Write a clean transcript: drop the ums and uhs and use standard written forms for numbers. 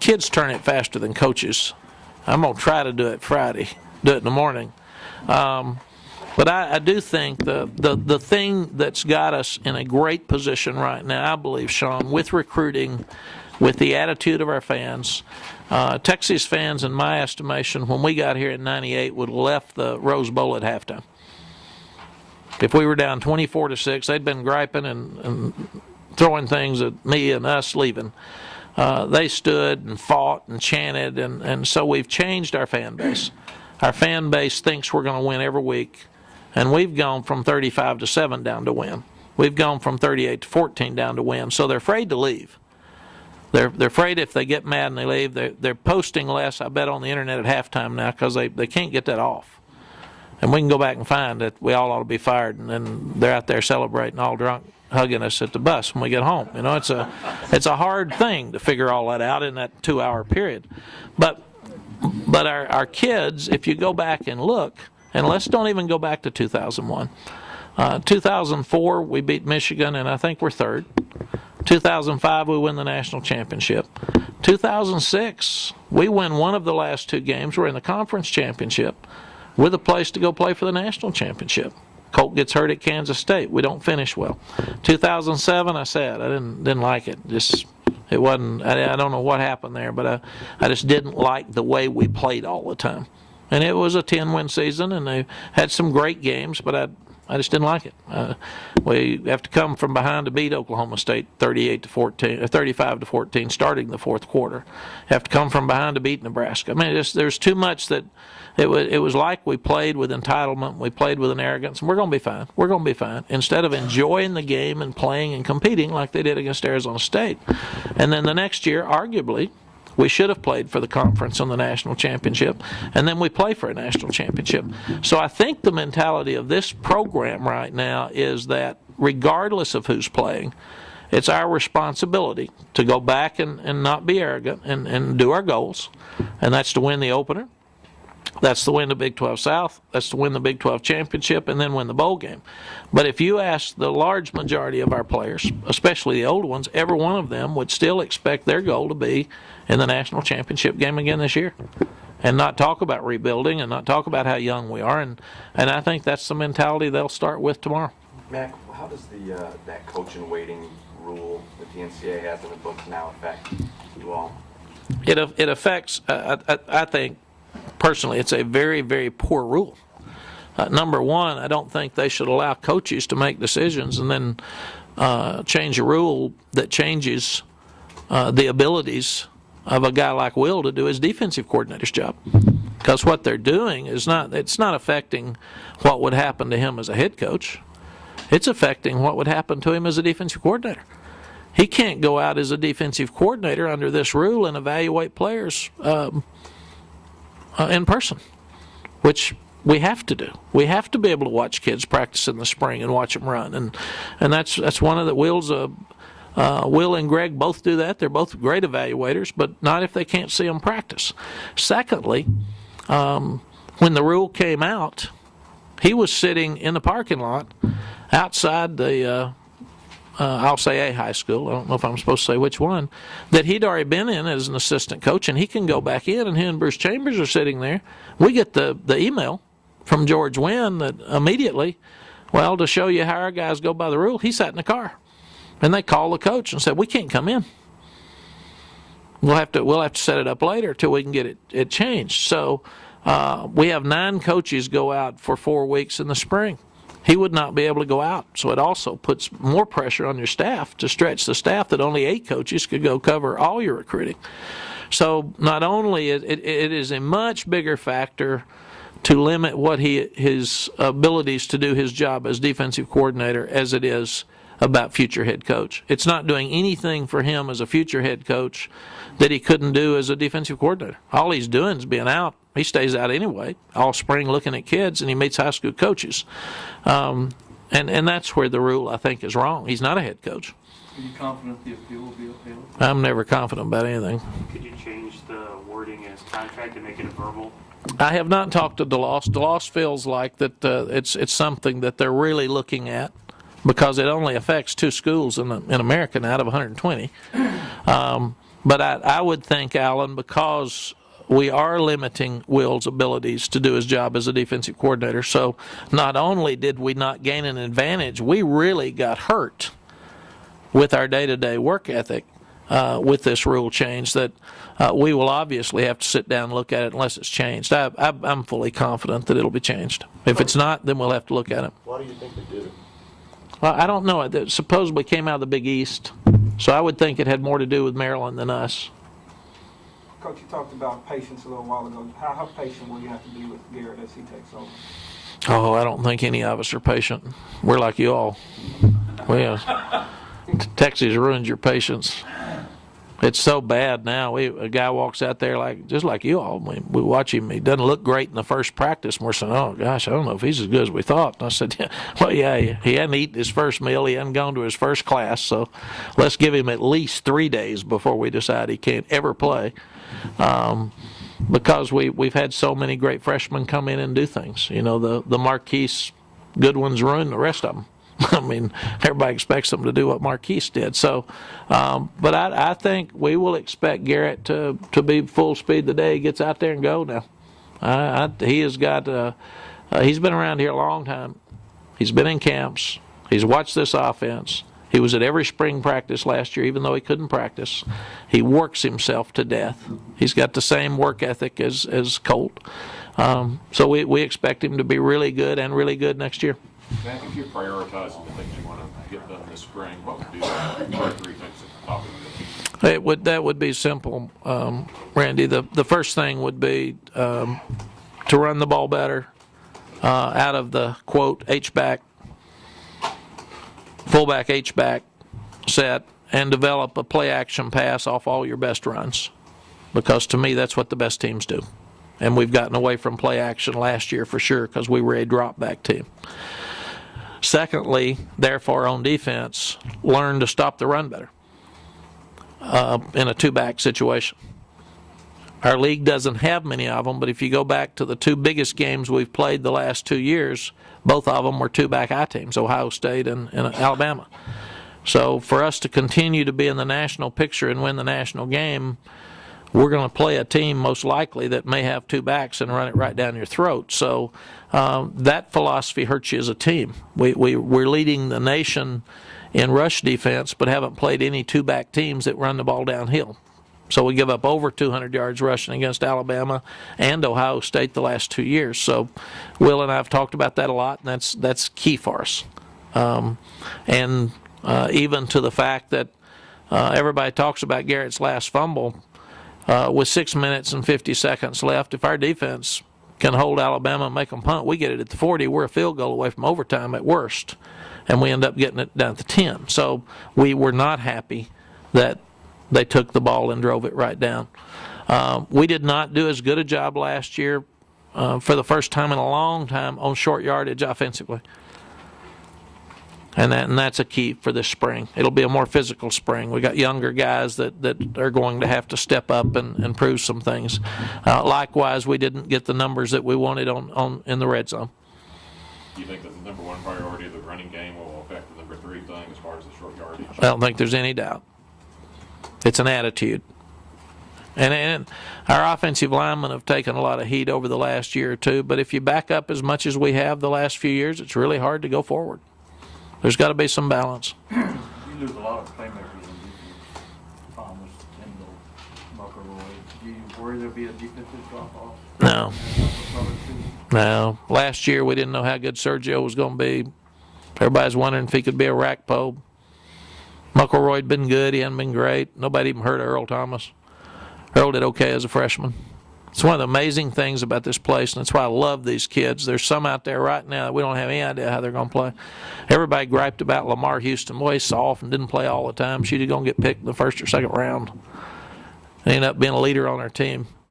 kids turn it faster than coaches. I'm going to try to do it Friday, do it in the morning. But I do think the thing that's got us in a great position right now, I believe, Sean, with recruiting, with the attitude of our fans, Texas fans, in my estimation, when we got here in '98, would have left the Rose Bowl at halftime. If we were down 24-6, they'd been griping and throwing things at me and us leaving. They stood and fought and chanted, and so we've changed our fan base. Our fan base thinks we're going to win every week, and we've gone from 35-7 down to win. We've gone from 38-14 down to win, so they're afraid to leave. They're afraid if they get mad and they leave. They're posting less, I bet, on the internet at halftime now because they can't get that off. And we can go back and find that we all ought to be fired, and then they're out there celebrating all drunk, hugging us at the bus when we get home. You know, it's a hard thing to figure all that out in that 2-hour period. But our kids, if you go back and look, and let's don't even go back to 2001. 2004, we beat Michigan, and I think we're third. 2005, we win the national championship. 2006, we win one of the last 2 games. We're in the conference championship with a place to go play for the national championship. Colt gets hurt at Kansas State. We don't finish well. 2007, I said, I didn't like it. It wasn't. I don't know what happened there, but I just didn't like the way we played all the time. And it was a 10-win season, and they had some great games, but I just didn't like it. We have to come from behind to beat Oklahoma State 35-14, starting the fourth quarter. Have to come from behind to beat Nebraska. I mean, there's too much that it was like we played with entitlement, we played with an arrogance, and we're going to be fine. We're going to be fine. Instead of enjoying the game and playing and competing like they did against Arizona State. And then the next year, arguably, we should have played for the conference on the national championship, and then we play for a national championship. So I think the mentality of this program right now is that regardless of who's playing, it's our responsibility to go back and not be arrogant and do our goals, and that's to win the opener. That's to win the Big 12 South. That's to win the Big 12 championship and then win the bowl game. But if you ask the large majority of our players, especially the old ones, every one of them would still expect their goal to be in the national championship game again this year, and not talk about rebuilding and not talk about how young we are. And I think that's the mentality they'll start with tomorrow. Mack, how does that coach in waiting rule that the NCAA has in the books now affect you all? It affects, I think, personally, it's a very, very poor rule. Number one, I don't think they should allow coaches to make decisions and then change a rule that changes the abilities of a guy like Will to do his defensive coordinator's job. Because what they're doing it's not affecting what would happen to him as a head coach. It's affecting what would happen to him as a defensive coordinator. He can't go out as a defensive coordinator under this rule and evaluate players in person, which we have to do. We have to be able to watch kids practice in the spring and watch them run, and that's one of the Will's. Will and Greg both do that. They're both great evaluators, but not if they can't see them practice. Secondly, when the rule came out, he was sitting in the parking lot outside the I'll say a high school, I don't know if I'm supposed to say which one, that he'd already been in as an assistant coach, and he can go back in, and he and Bruce Chambers are sitting there. We get the email from George Wynn that immediately, well, to show you how our guys go by the rule, he sat in the car. And they called the coach and said, we can't come in. We'll have to set it up later till we can get it changed. So we have 9 coaches go out for 4 weeks in the spring. He would not be able to go out. So it also puts more pressure on your staff to stretch the staff that only 8 coaches could go cover all your recruiting. So not only it is a much bigger factor to limit what his abilities to do his job as defensive coordinator as it is about future head coach. It's not doing anything for him as a future head coach that he couldn't do as a defensive coordinator. All he's doing is being out. He stays out anyway, all spring looking at kids, and he meets high school coaches. And that's where the rule, I think, is wrong. He's not a head coach. Are you confident the appeal will be appealed? I'm never confident about anything. Could you change the wording in his contract to make it a verbal? I have not talked to DeLoss. DeLoss feels like that it's something that they're really looking at, because it only affects 2 schools in America out of 120. But I would think, Alan, because we are limiting Will's abilities to do his job as a defensive coordinator, so not only did we not gain an advantage, we really got hurt with our day-to-day work ethic with this rule change that we will obviously have to sit down and look at it unless it's changed. I'm fully confident that it'll be changed. If it's not, then we'll have to look at it. Why do you think they did it? Well, I don't know. It supposedly came out of the Big East, so I would think it had more to do with Maryland than us. Coach, you talked about patience a little while ago. How patient will you have to be with Garrett as he takes over? Oh, I don't think any of us are patient. We're like you all. Texas ruins your patience. It's so bad now. A guy walks out there just like you all. We watch him. He doesn't look great in the first practice. And we're saying, oh, gosh, I don't know if he's as good as we thought. And I said, yeah, well, yeah, he hadn't eaten his first meal. He hadn't gone to his first class. So let's give him at least 3 days before we decide he can't ever play. Because we've had so many great freshmen come in and do things. You know, the Marquise good ones ruin the rest of them. I mean, everybody expects them to do what Marquise did. So, but I think we will expect Garrett to be full speed the day he gets out there and go now. He has got, he's been around here a long time. He's been in camps. He's watched this offense. He was at every spring practice last year, even though he couldn't practice. He works himself to death. He's got the same work ethic as Colt. So we expect him to be really good and really good next year. Mack, if you're prioritizing the things you want to get done this spring, what would do that? What are 3 things at the top of the list? That would be simple, Randy. The first thing would be to run the ball better out of the, quote, H-back, fullback H-back set, and develop a play-action pass off all your best runs. Because to me, that's what the best teams do. And we've gotten away from play-action last year for sure because we were a drop-back team. Secondly, therefore, on defense, learn to stop the run better in a 2-back situation. Our league doesn't have many of them, but if you go back to the 2 biggest games we've played the last 2 years, both of them were 2-back I teams, Ohio State and Alabama. So for us to continue to be in the national picture and win the national game, we're going to play a team most likely that may have 2 backs and run it right down your throat. So that philosophy hurts you as a team. We're leading the nation in rush defense, but haven't played any 2-back teams that run the ball downhill. So we give up over 200 yards rushing against Alabama and Ohio State the last 2 years. So Will and I have talked about that a lot, and that's key for us. And even to the fact that everybody talks about Garrett's last fumble, with 6 minutes and 50 seconds left, if our defense can hold Alabama and make them punt, we get it at the 40. We're a field goal away from overtime at worst, and we end up getting it down to 10. So we were not happy that they took the ball and drove it right down. We did not do as good a job last year for the first time in a long time on short yardage offensively. And that's a key for this spring. It'll be a more physical spring. We got younger guys that are going to have to step up and prove some things. Likewise, we didn't get the numbers that we wanted on in the red zone. Do you think that the number 1 priority of the running game will affect the number 3 thing as far as the short yardage? I don't think there's any doubt. It's an attitude. And our offensive linemen have taken a lot of heat over the last year or two, but if you back up as much as we have the last few years, it's really hard to go forward. There's got to be some balance. You lose a lot of playmakers in defense. Thomas, Kendall, McElroy. Do you worry there'll be a defensive drop-off? No. No. Last year we didn't know how good Sergio was going to be. Everybody's wondering if he could be a rack pole. McElroy had been good. He hadn't been great. Nobody even heard of Earl Thomas. Earl did okay as a freshman. It's one of the amazing things about this place, and that's why I love these kids. There's some out there right now that we don't have any idea how they're going to play. Everybody griped about Lamar Houston. Boy, he's soft and didn't play all the time. She's going to get picked in the first or second round. He ended up being a leader on our team.